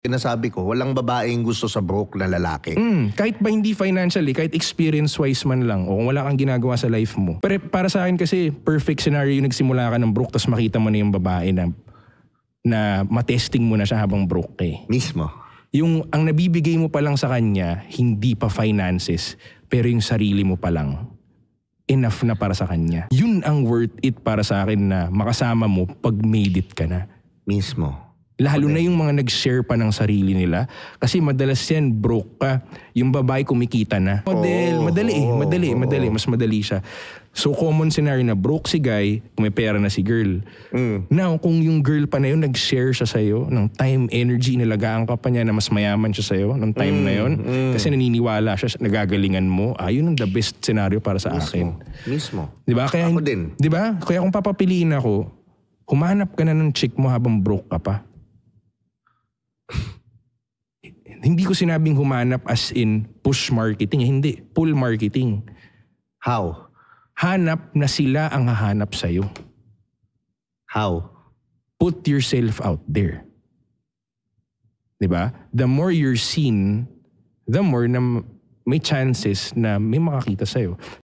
Sinasabi ko, walang babaeng gusto sa broke na lalaki. Kahit ba hindi financially, kahit experience-wise man lang, o kung wala kang ginagawa sa life mo. Pero para sa akin kasi, perfect scenario yung nagsimula ka ng broke, tapos makita mo na yung babae na matesting mo na siya habang broke eh. Mismo. Yung ang nabibigay mo pa lang sa kanya, hindi pa finances, pero yung sarili mo pa lang, enough na para sa kanya. Yun ang worth it para sa akin na makasama mo pag made it ka na. Mismo. Lalo na yung mga nag-share pa ng sarili nila. Kasi madalas yan, broke ka. Yung babae kumikita na. Madali. Mas madali siya. So common scenario na broke si guy, may pera na si girl. Now, kung yung girl pa na yun, nag-share siya sa'yo ng time, energy, nalagaan ka pa niya na mas mayaman siya sa'yo ng time na yun. Kasi naniniwala siya, nagagalingan mo. Yun ang the best scenario para sa akin. Mismo. Diba? Kaya, Ako din. Diba? Kaya kung papapiliin ako, humanap ka na ng chick mo habang broke ka pa. Hindi ko sinabing humanap as in push marketing. Hindi. Pull marketing. How? Hanap na sila ang hahanap sa'yo. How? Put yourself out there. Diba? The more you're seen, the more na may chances na may makakita sa'yo.